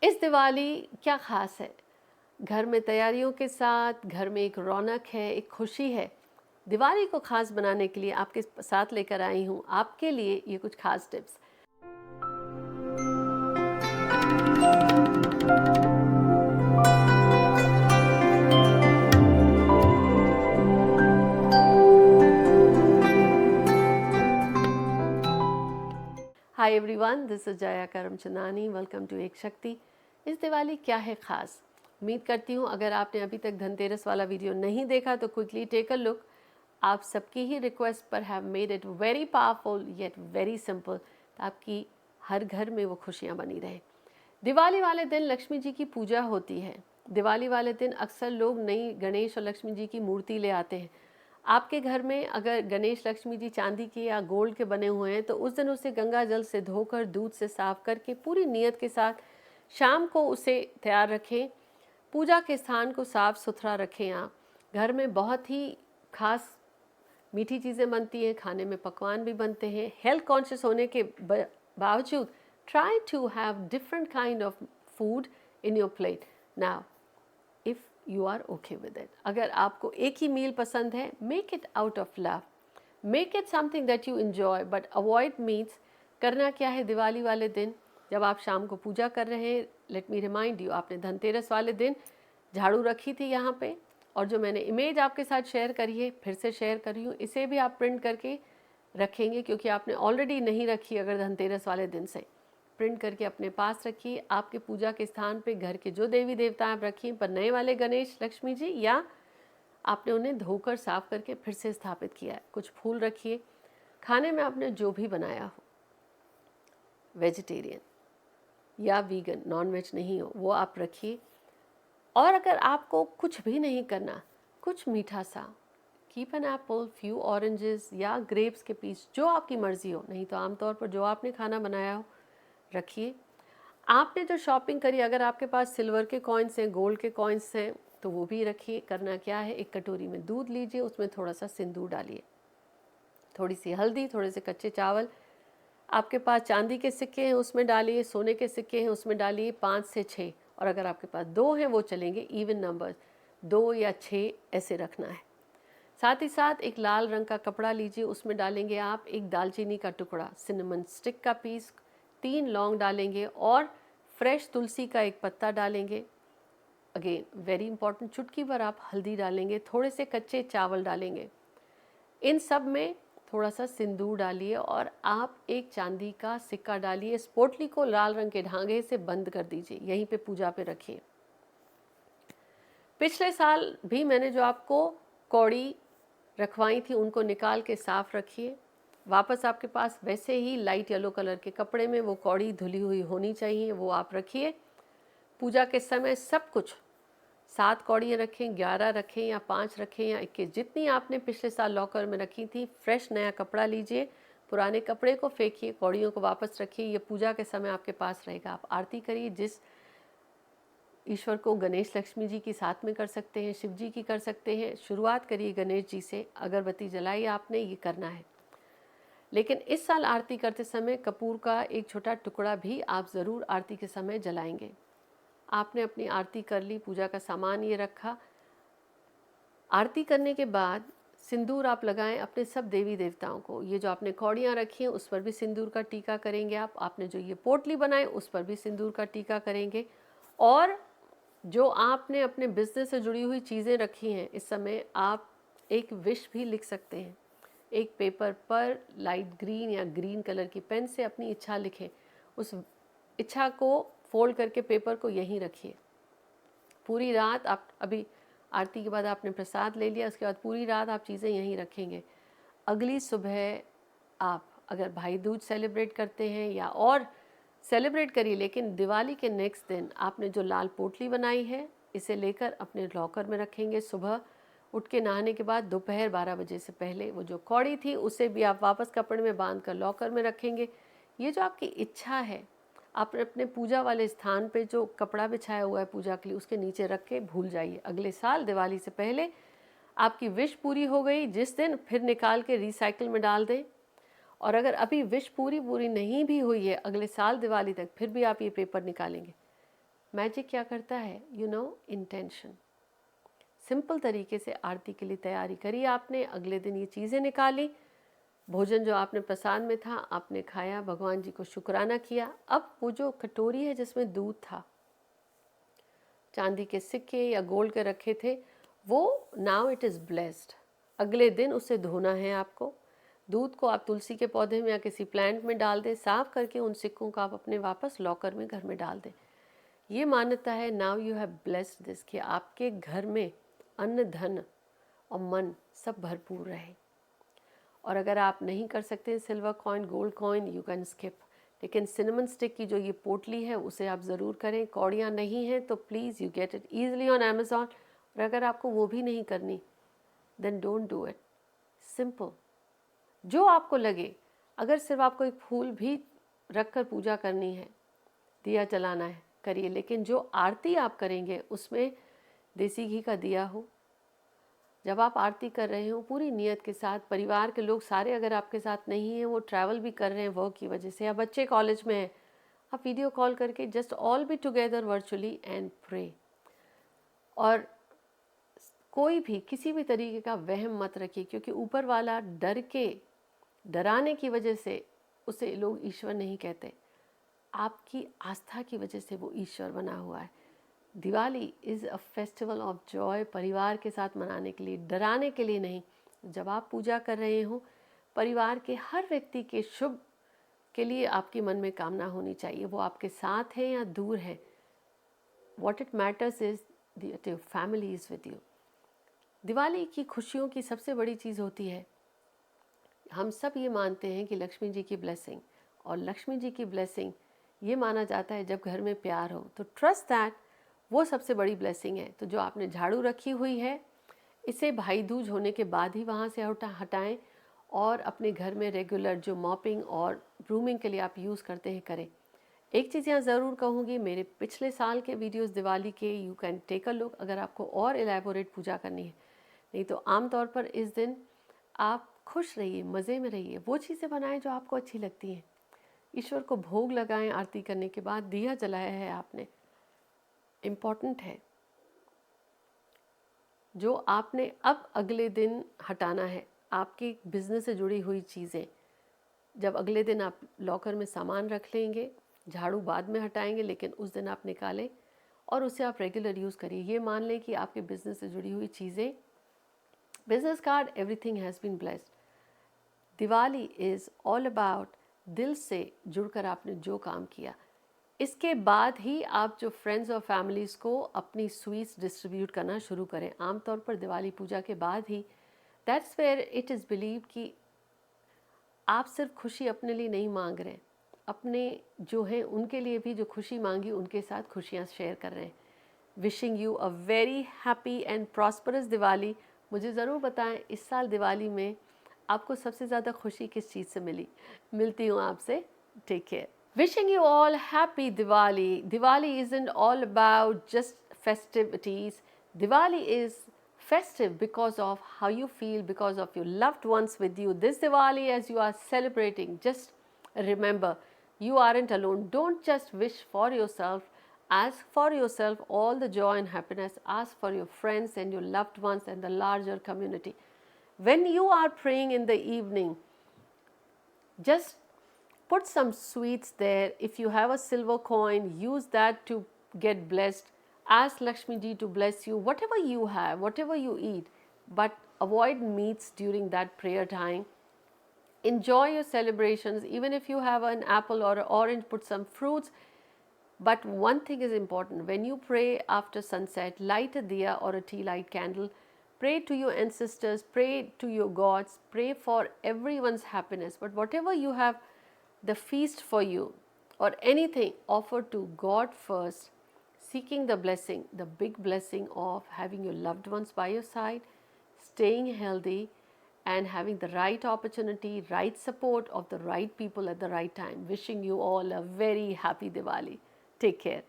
इस दिवाली क्या ख़ास है? घर में तैयारियों के साथ, घर में एक रौनक है, एक खुशी है। दिवाली को ख़ास बनाने के लिए आपके साथ लेकर आई हूँ आपके लिए ये कुछ ख़ास tips. Hi everyone, this is Jaya Karamchandani. Welcome to Ek Shakti. इस दिवाली क्या है ख़ास? उम्मीद करती हूँ अगर आपने अभी तक धनतेरस वाला वीडियो नहीं देखा तो क्विकली टेक अ लुक। आप सबकी ही रिक्वेस्ट पर have made it very powerful yet very simple, ताकि हर घर में वो खुशियाँ बनी रहें। दिवाली वाले दिन लक्ष्मी जी की पूजा होती है। दिवाली वाले दिन अक्सर लोग नई गणेश और लक्ष्मी जी की मूर्ति ले आते हैं। आपके घर में अगर गणेश लक्ष्मी जी चांदी के या गोल्ड के बने हुए हैं तो उस दिन उसे गंगा जल से धोकर दूध से साफ करके पूरी नियत के साथ शाम को उसे तैयार रखें। पूजा के स्थान को साफ सुथरा रखें। आप घर में बहुत ही खास मीठी चीज़ें बनती हैं, खाने में पकवान भी बनते हैं। हेल्थ कॉन्शियस होने के बावजूद try to have different kind of food in your plate. Now if you are okay with it, अगर आपको एक ही मील पसंद है, make it out of love, make it something that you enjoy, but avoid means करना क्या है दिवाली वाले दिन जब आप शाम को पूजा कर रहे हैं। लेट मी रिमाइंड यू, आपने धनतेरस वाले दिन झाड़ू रखी थी यहाँ पे, और जो मैंने इमेज आपके साथ शेयर करी है फिर से शेयर करी हूँ, इसे भी आप प्रिंट करके रखेंगे क्योंकि आपने ऑलरेडी नहीं रखी। अगर धनतेरस वाले दिन से प्रिंट करके अपने पास रखिए। आपके पूजा के स्थान पे घर के जो देवी देवता आप रखिए, पर नए वाले गणेश लक्ष्मी जी, या आपने उन्हें धोकर साफ करके फिर से स्थापित किया है। कुछ फूल रखिए। खाने में आपने जो भी बनाया हो, वेजिटेरियन या वीगन, नॉन वेज नहीं हो, वो आप रखिए। और अगर आपको कुछ भी नहीं करना, कुछ मीठा सा, keep an apple, few oranges या ग्रेप्स के पीस, जो आपकी मर्जी हो, नहीं तो आमतौर पर जो आपने खाना बनाया हो रखिए। आपने जो शॉपिंग करी, अगर आपके पास सिल्वर के कॉइन्स हैं, गोल्ड के कॉइन्स हैं, तो वो भी रखिए। करना क्या है, एक कटोरी में दूध लीजिए, उसमें थोड़ा सा सिंदूर डालिए, थोड़ी सी हल्दी, थोड़े से कच्चे चावल। आपके पास चांदी के सिक्के हैं उसमें डालिए, सोने के सिक्के हैं उसमें डालिए, 5 से 6, और अगर आपके पास 2 हैं वो चलेंगे, इवन नंबर्स, 2 या 6 ऐसे रखना है। साथ ही साथ एक लाल रंग का कपड़ा लीजिए, उसमें डालेंगे आप एक दालचीनी का टुकड़ा, सिनेमन स्टिक का पीस, 3 लौंग डालेंगे और फ्रेश तुलसी का एक पत्ता डालेंगे। अगेन वेरी इंपॉर्टेंट, चुटकी भर आप हल्दी डालेंगे, थोड़े से कच्चे चावल डालेंगे। इन सब में थोड़ा सा सिंदूर डालिए और आप एक चांदी का सिक्का डालिए। इस पोटली को लाल रंग के धागे से बंद कर दीजिए, यहीं पे पूजा पे रखिए। पिछले साल भी मैंने जो आपको कौड़ी रखवाई थी उनको निकाल के साफ रखिए। वापस आपके पास वैसे ही लाइट येलो कलर के कपड़े में वो कौड़ी धुली हुई होनी चाहिए, वो आप रखिए। पूजा के समय सब कुछ 7 कौड़ियाँ रखें, 11 रखें या 5 रखें या 21, जितनी आपने पिछले साल लॉकर में रखी थी। फ्रेश नया कपड़ा लीजिए, पुराने कपड़े को फेंकिए, कौड़ियों को वापस रखिए। ये पूजा के समय आपके पास रहेगा। आप आरती करिए, जिस ईश्वर को, गणेश लक्ष्मी जी की साथ में कर सकते हैं, शिव जी की कर सकते हैं। शुरुआत करिए गणेश जी से, अगरबत्ती जलाई आपने, ये करना है। लेकिन इस साल आरती करते समय कपूर का एक छोटा टुकड़ा भी आप ज़रूर आरती के समय जलाएंगे। आपने अपनी आरती कर ली, पूजा का सामान ये रखा। आरती करने के बाद सिंदूर आप लगाएं अपने सब देवी देवताओं को। ये जो आपने कौड़ियाँ रखी हैं उस पर भी सिंदूर का टीका करेंगे आप। आपने जो ये पोटली बनाई उस पर भी सिंदूर का टीका करेंगे। और जो आपने अपने बिजनेस से जुड़ी हुई चीज़ें रखी हैं, इस समय आप एक विश भी लिख सकते हैं। एक पेपर पर लाइट ग्रीन या ग्रीन कलर की पेन से अपनी इच्छा लिखें। उस इच्छा को फोल्ड करके पेपर को यहीं रखिए। पूरी रात आप, अभी आरती के बाद आपने प्रसाद ले लिया, उसके बाद पूरी रात आप चीज़ें यहीं रखेंगे। अगली सुबह आप अगर भाई दूज सेलिब्रेट करते हैं या और सेलिब्रेट करिए, लेकिन दिवाली के नेक्स्ट दिन आपने जो लाल पोटली बनाई है इसे लेकर अपने लॉकर में रखेंगे। सुबह उठ के नहाने के बाद दोपहर 12 बजे से पहले वो जो कौड़ी थी उसे भी आप वापस कपड़े में बांध कर लॉकर में रखेंगे। ये जो आपकी इच्छा है, आप अपने पूजा वाले स्थान पे जो कपड़ा बिछाया हुआ है पूजा के लिए, उसके नीचे रख के भूल जाइए। अगले साल दिवाली से पहले आपकी विश पूरी हो गई जिस दिन, फिर निकाल के रिसाइकिल में डाल दें। और अगर अभी विश पूरी नहीं भी हुई है, अगले साल दिवाली तक फिर भी आप ये पेपर निकालेंगे, मैजिक क्या करता है? इंटेंशन। सिंपल तरीके से आरती के लिए तैयारी करी आपने, अगले दिन ये चीज़ें निकाली, भोजन जो आपने प्रसाद में था आपने खाया, भगवान जी को शुक्राना किया। अब वो जो कटोरी है जिसमें दूध था, चांदी के सिक्के या गोल्ड के रखे थे, वो नाउ इट इज़ ब्लेस्ड। अगले दिन उसे धोना है आपको। दूध को आप तुलसी के पौधे में या किसी प्लांट में डाल दें, साफ करके उन सिक्कों को आप अपने वापस लॉकर में घर में डाल दें। ये मान्यता है, now you have blessed this, कि आपके घर में अन्न, धन और मन सब भरपूर रहे। और अगर आप नहीं कर सकते silver coin, gold coin, you can skip, लेकिन सिनेमन स्टिक की जो ये पोटली है उसे आप ज़रूर करें। कौड़ियाँ नहीं हैं तो please you get it easily on Amazon. और अगर आपको वो भी नहीं करनी, then don't do it. Simple, जो आपको लगे। अगर सिर्फ आपको एक फूल भी रख कर पूजा करनी है, दिया जलाना है, करिए, लेकिन जो आरती आप करेंगे उसमें देसी घी का दिया हो। जब आप आरती कर रहे हो पूरी नियत के साथ, परिवार के लोग सारे अगर आपके साथ नहीं हैं, वो ट्रैवल भी कर रहे हैं वर्क की वजह से, या बच्चे कॉलेज में हैं, आप वीडियो कॉल करके just all be together virtually and pray. और कोई भी किसी भी तरीके का वहम मत रखिए, क्योंकि ऊपर वाला डराने की वजह से उसे लोग ईश्वर नहीं कहते। आपकी आस्था की वजह से वो ईश्वर बना हुआ है। Diwali is a festival of Joy, परिवार के साथ मनाने के लिए, डराने के लिए नहीं। जब आप पूजा कर रहे हो, परिवार के हर व्यक्ति के शुभ के लिए आपके मन में कामना होनी चाहिए, वो आपके साथ है या दूर है। What it matters is that your family is with you. Diwali की खुशियों की सबसे बड़ी चीज़ होती है, हम सब ये मानते हैं कि लक्ष्मी जी की ब्लेसिंग, और लक्ष्मी जी की ब्लेसिंग ये माना जाता है जब घर में प्यार हो, तो ट्रस्ट दैट वो सबसे बड़ी ब्लेसिंग है। तो जो आपने झाड़ू रखी हुई है, इसे भाई दूज होने के बाद ही वहाँ से हटाएं, और अपने घर में रेगुलर जो मॉपिंग और ब्रूमिंग के लिए आप यूज़ करते हैं करें। एक चीज़ यहाँ ज़रूर कहूँगी, मेरे पिछले साल के वीडियोस दिवाली के you can take a look, अगर आपको और एलैबोरेट पूजा करनी है। नहीं तो आमतौर पर इस दिन आप खुश रहिए, मज़े में रहिए, वो चीज़ें बनाएं जो आपको अच्छी लगती हैं। ईश्वर को भोग लगाएं, आरती करने के बाद दिया जलाया है आपने, इम्पॉर्टेंट है। जो आपने अब अगले दिन हटाना है, आपके बिजनेस से जुड़ी हुई चीज़ें, जब अगले दिन आप लॉकर में सामान रख लेंगे, झाड़ू बाद में हटाएंगे, लेकिन उस दिन आप निकालें और उसे आप रेगुलर यूज़ करिए। ये मान लें कि आपके बिजनेस से जुड़ी हुई चीज़ें, business card, everything has been blessed. Diwali is all about दिल से जुड़कर आपने जो काम किया। इसके बाद ही आप जो फ्रेंड्स और फैमिलीज़ को अपनी स्वीट्स डिस्ट्रीब्यूट करना शुरू करें। आमतौर पर दिवाली पूजा के बाद ही, that's where it is believe कि आप सिर्फ खुशी अपने लिए नहीं मांग रहे हैं, अपने जो हैं उनके लिए भी जो खुशी मांगी उनके साथ खुशियाँ शेयर कर रहे हैं। Wishing you a very happy and prosperous Diwali. मुझे ज़रूर बताएं इस साल दिवाली में आपको सबसे ज़्यादा खुशी किस चीज़ से मिली। मिलती हूँ आपसे, take care. Wishing you all happy Diwali. Diwali isn't all about just festivities. Diwali is festive because of how you feel, because of your loved ones with you. This Diwali, as you are celebrating, just remember you aren't alone. Don't just wish for yourself. Ask for yourself all the joy and happiness. Ask for your friends and your loved ones and the larger community. When you are praying in the evening, just put some sweets there. If you have a silver coin, use that to get blessed. Ask Lakshmi ji to bless you, whatever you have, whatever you eat, but avoid meats during that prayer time. Enjoy your celebrations. Even if you have an apple or an orange, put some fruits. But one thing is important, when you pray after sunset, light a diya or a tea light candle, pray to your ancestors, pray to your gods, pray for everyone's happiness. But whatever you have, the feast for you or anything, offer to God first, seeking the blessing, the big blessing of having your loved ones by your side, staying healthy, and having the right opportunity, right support of the right people at the right time. Wishing you all a very happy Diwali. Take care.